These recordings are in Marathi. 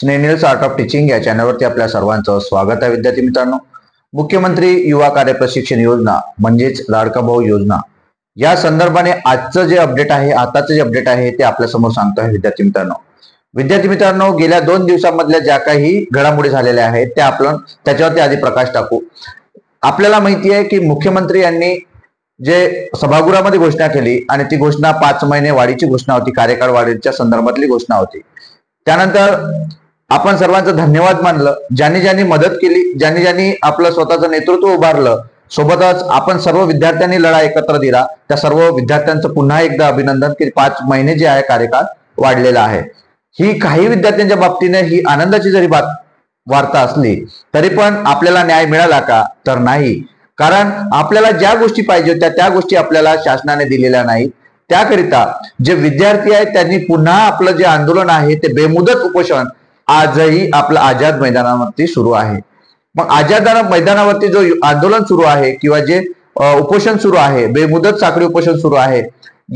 स्नेनिल्स आर्ट ऑफ टीचिंग या चॅनलवरती आपल्या सर्वांचं स्वागत आहे. विद्यार्थी मित्रांनो, मुख्यमंत्री युवा कार्य प्रशिक्षण योजना म्हणजेच लाडका भाऊ योजना या संदर्भाने आजचं जे अपडेट आहे, आताचं जे अपडेट आहे ते आपल्या समोर सांगतो आहे. विद्यार्थी मित्रांनो, गेल्या 2 दिवसांमधल्या ज्या काही घडामोडी झालेल्या आहेत त्या आपण त्याच्यावरती आधी प्रकाश टाकू. आपल्याला माहिती आहे की मुख्यमंत्री यांनी जे सभागृहामध्ये घोषणा केली आणि ती घोषणा 5 महिने वाढीची घोषणा होती, कार्यकाळ वाढीच्या संदर्भातली घोषणा होती. त्यानंतर आपण सर्वांचं धन्यवाद मानलं, ज्यांनी ज्यांनी मदत केली, ज्यांनी ज्यांनी आपलं स्वतःचं नेतृत्व उभारलं. सोबतच आपण सर्व विद्यार्थ्यांनी लढा एकत्र दिला. त्या सर्व विद्यार्थ्यांचं पुन्हा एकदा अभिनंदन की 5 महिने जे आहे कार्यकाळ वाढलेला आहे. ही काही विद्यार्थ्यांच्या बाबतीने ही आनंदाची जरी वार्ता असली तरी पण आपल्याला न्याय मिळाला का? तर नाही. कारण आपल्याला ज्या गोष्टी पाहिजे होत्या त्या गोष्टी आपल्याला शासनाने दिलेल्या नाही. त्याकरिता जे विद्यार्थी आहेत त्यांनी पुन्हा आपलं जे आंदोलन आहे ते बेमुदत उपोषण आजही आपलं आझाद मैदानावरती सुरू आहे. मग आझाद मैदानावरती जो आंदोलन सुरू आहे किंवा जे उपोषण सुरू आहे, बेमुदत साखळी उपोषण सुरू आहे,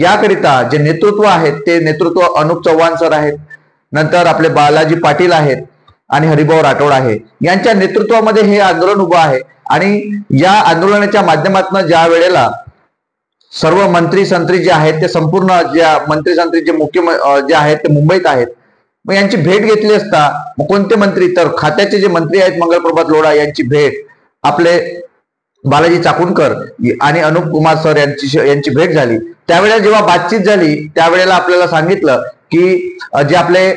याकरिता जे नेतृत्व आहे ते नेतृत्व अनुप चव्हाण सर आहेत, नंतर आपले बालाजी पाटील आहेत आणि हरिभाऊ राठोड आहे. यांच्या नेतृत्वामध्ये हे आंदोलन उभं आहे. आणि या आंदोलनाच्या माध्यमातून ज्या वेळेला सर्व मंत्री संत्री जे आहेत ते संपूर्ण ज्या मंत्री संत्री जे मुख्य जे आहेत ते मुंबईत आहेत, मग यांची भेट घेतली असता मग कोणते मंत्री, तर खात्याचे जे मंत्री आहेत मंगलप्रभात लोढा यांची भेट, आपले बालाजी चाकूरकर आणि अनुप कुमार सर यांची भेट झाली. त्यावेळेला जेव्हा बातचीत झाली त्यावेळेला आपल्याला सांगितलं की जे आपले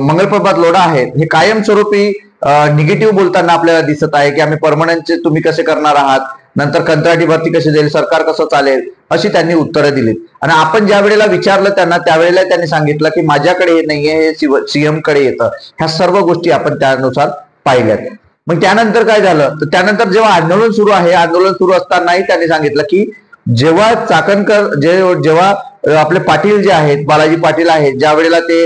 मंगलप्रभात लोढा आहेत हे कायमस्वरूपी निगेटिव्ह बोलताना आपल्याला दिसत आहे की आम्ही परमनंटचे तुम्ही कसे करणार आहात, नंतर कंत्राटी भरती कशी जाईल, सरकार कसं चालेल, अशी त्यांनी उत्तरं दिली. आणि आपण ज्या वेळेला विचारलं त्यांना त्यावेळेला त्यांनी सांगितलं की माझ्याकडे हे नाहीये, हे सीएम कडे येतं. ह्या सर्व गोष्टी आपण त्यानुसार पाहिल्यात. मग त्यानंतर काय झालं, तर त्यानंतर जेव्हा आंदोलन सुरू आहे, आंदोलन सुरू असतानाही त्यांनी सांगितलं की जेव्हा चाकणकर जेव्हा आपले पाटील जे आहेत, बालाजी पाटील आहेत, ज्या वेळेला ते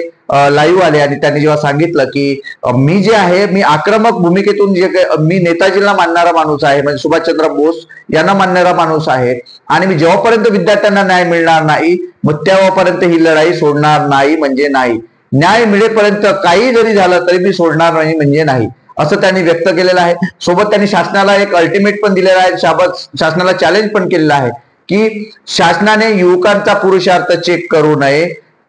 लाईव्ह आले आणि त्यांनी जेव्हा सांगितलं की मी जे आहे मी आक्रमक भूमिकेतून जे काही मी नेताजींना मानणारा माणूस आहे, म्हणजे सुभाषचंद्र बोस यांना मानणारा माणूस आहे आणि मी जेव्हापर्यंत विद्यार्थ्यांना न्याय मिळणार नाही मग तेव्हापर्यंत ही लढाई सोडणार नाही म्हणजे नाही, न्याय मिळेपर्यंत काही जरी झालं तरी मी सोडणार नाही म्हणजे नाही, असं त्यांनी व्यक्त केलेलं आहे. सोबत त्यांनी शासनाला एक अल्टिमेट पण दिलेला आहे, शासनाला चॅलेंज पण केलेलं आहे की शासनाने युवकांचा पुरुषार्थ चेक करू नये,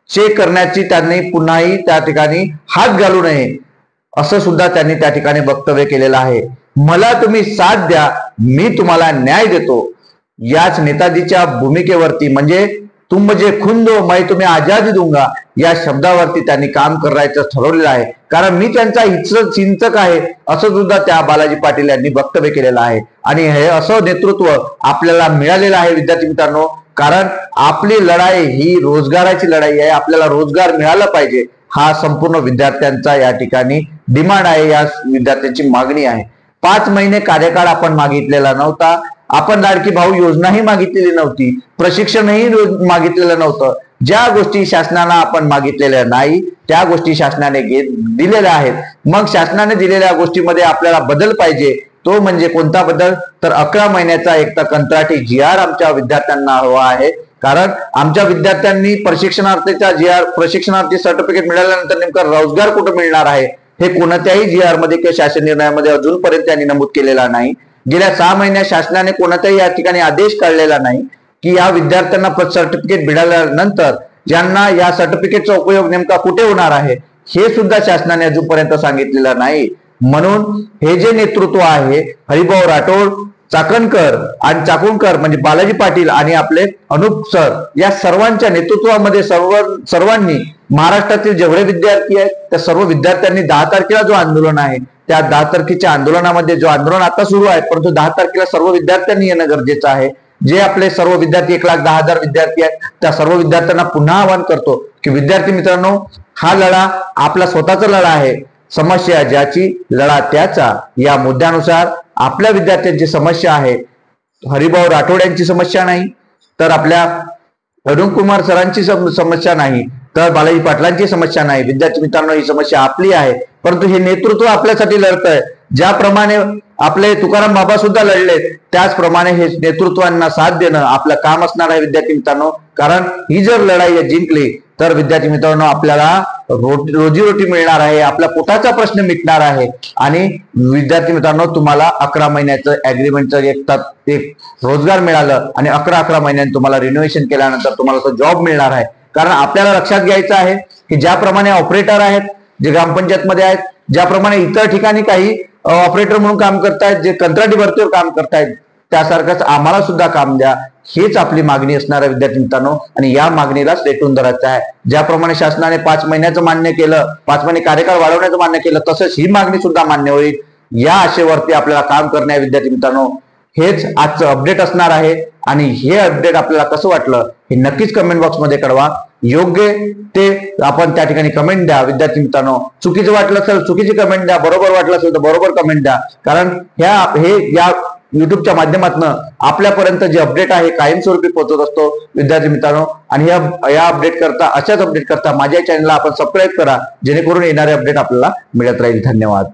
चेक करण्याची त्यांनी पुन्हाही त्या ठिकाणी हात घालू नये, असं सुद्धा त्यांनी त्या ठिकाणी वक्तव्य केलेलं आहे. मला तुम्ही साथ द्या, मी तुम्हाला न्याय देतो, याच नेताजीच्या भूमिकेवरती म्हणजे तुम मुझे खून दो मैं तुम्हें आजादी दूंगा या शब्दावरती त्यांनी काम करायचं ठरवलेलं आहे. कारण मी त्यांचा चिंतक आहे असं सुद्धा त्या बालाजी पाटील यांनी वक्तव्य केलेलं आहे. आणि हे असं नेतृत्व आपल्याला मिळालेलं आहे विद्यार्थी मित्रांनो. कारण आपली लढाई ही रोजगाराची लढाई आहे, आपल्याला रोजगार मिळाला पाहिजे हा संपूर्ण विद्यार्थ्यांचा या ठिकाणी डिमांड आहे, या विद्यार्थ्यांची मागणी आहे. 5 महिने कार्यकाळ आपण मागितलेला नव्हता, आपण लाडकी भाऊ योजनाही मागितलेली नव्हती, प्रशिक्षणही मागितलेलं नव्हतं. ज्या गोष्टी शासनाला आपण मागितलेल्या नाही त्या गोष्टी शासनाने दिलेल्या आहेत. मग शासनाने दिलेल्या गोष्टीमध्ये आपल्याला बदल पाहिजे. तो म्हणजे कोणता बदल, तर 11 महिन्याचा एक तर कंत्राटी GR आमच्या विद्यार्थ्यांना हवा आहे. कारण आमच्या विद्यार्थ्यांनी प्रशिक्षणार्थीचा GR प्रशिक्षणार्थी सर्टिफिकेट मिळाल्यानंतर नेमकं रोजगार कुठं मिळणार आहे हे कोणत्याही GR मध्ये किंवा शासन निर्णयामध्ये अजूनपर्यंत त्यांनी नमूद केलेला नाही. गेल्या 6 महिन्यात शासनाने कोणत्याही या ठिकाणी आदेश काढलेला नाही की या विद्यार्थ्यांना सर्टिफिकेट मिळाल्यानंतर ज्यांना या सर्टिफिकेटचा उपयोग नेमका कुठे होणार आहे हे सुद्धा शासनाने अजूनपर्यंत सांगितलेलं नाही. म्हणून हे जे नेतृत्व आहे, हरिभाऊ राठोड, चाकणकर म्हणजे बालाजी पाटील आणि आपले अनुप सर, या सर्वांच्या नेतृत्वामध्ये सर्वांनी महाराष्ट्रातील जेवढे विद्यार्थी आहेत त्या सर्व विद्यार्थ्यांनी 10 तारखेला जो आंदोलन आहे त्या 10 तारखेच्या आंदोलनामध्ये, जो आंदोलन आता सुरू आहे परंतु 10 तारखेला सर्व विद्यार्थ्यांनी येणं गरजेचं आहे. जे आपले सर्व विद्यार्थी 1,10,000 विद्यार्थी आहेत त्या सर्व विद्यार्थ्यांना पुन्हा आवाहन करतो की विद्यार्थी मित्रांनो, हा लढा आपला स्वतःचा लढा आहे. समस्या ज्याची लढा त्याचा, या मुद्द्यानुसार आपल्या विद्यार्थ्यांची समस्या आहे. हरिभाऊ राठोड यांची समस्या नाही, तर आपल्या अरुण कुमार सरांची समस्या नाही, तर बालाजी पाटलांची समस्या नाही. विद्यार्थी मित्रांनो, ही समस्या आपली आहे. परंतु हे नेतृत्व आपल्यासाठी लढतंय. ज्याप्रमाणे आपले तुकाराम बाबा सुद्धा लढले त्याचप्रमाणे हे नेतृत्वांना साथ देणं आपलं काम असणार आहे विद्यार्थी मित्रांनो. कारण ही जर लढाई जिंकली तर विद्यार्थी मित्रांनो आपल्याला रोजीरोटी मिळणार आहे, आपल्या पोटाचा प्रश्न मिटणार आहे आणि विद्यार्थी मित्रांनो तुम्हाला 11 महिन्याचं ऍग्रीमेंटचं एक रोजगार मिळालं आणि 11 महिन्यांनी तुम्हाला रिनोव्हेशन केल्यानंतर तुम्हाला तो जॉब मिळणार आहे. कारण आपल्याला लक्षात घ्यायचं आहे की ज्याप्रमाणे ऑपरेटर आहेत जे ग्रामपंचायतमध्ये आहेत, ज्याप्रमाणे इतर ठिकाणी काही ऑपरेटर म्हणून काम करतायत, जे कंत्राटी भरतीवर काम करतायत, त्यासारखंच आम्हाला सुद्धा काम द्या, हेच आपली मागणी असणार आहे विद्यार्थी मित्रांनो. आणि या मागणीलाच रेटून धरायचं आहे. ज्याप्रमाणे शासनाने 5 महिन्याचं मान्य केलं, 5 महिने कार्यकाळ वाढवण्याचं मान्य केलं, तसंच ही मागणी सुद्धा मान्य होईल. या आशेवरती आपल्याला काम करणे आहे विद्यार्थी मित्रांनो. हेच आजचं अपडेट असणार आहे आणि हे अपडेट आपल्याला कसं वाटलं हे नक्कीच कमेंट बॉक्समध्ये कळवा. योग्य ते आपण त्या ठिकाणी कमेंट द्या विद्यार्थी मित्रांनो. चुकीचं वाटलं असेल चुकीची कमेंट द्या, बरोबर वाटलं असेल तर बरोबर कमेंट द्या. कारण या युट्यूबच्या माध्यमातून आपल्यापर्यंत जे अपडेट आहे कायमस्वरूपी पोहोचत असतो विद्यार्थी मित्रांनो. आणि या अपडेट करता, अशाच अपडेट करता माझ्या चॅनलला आपण सबस्क्राईब करा, जेणेकरून येणारे अपडेट आपल्याला मिळत राहील. धन्यवाद.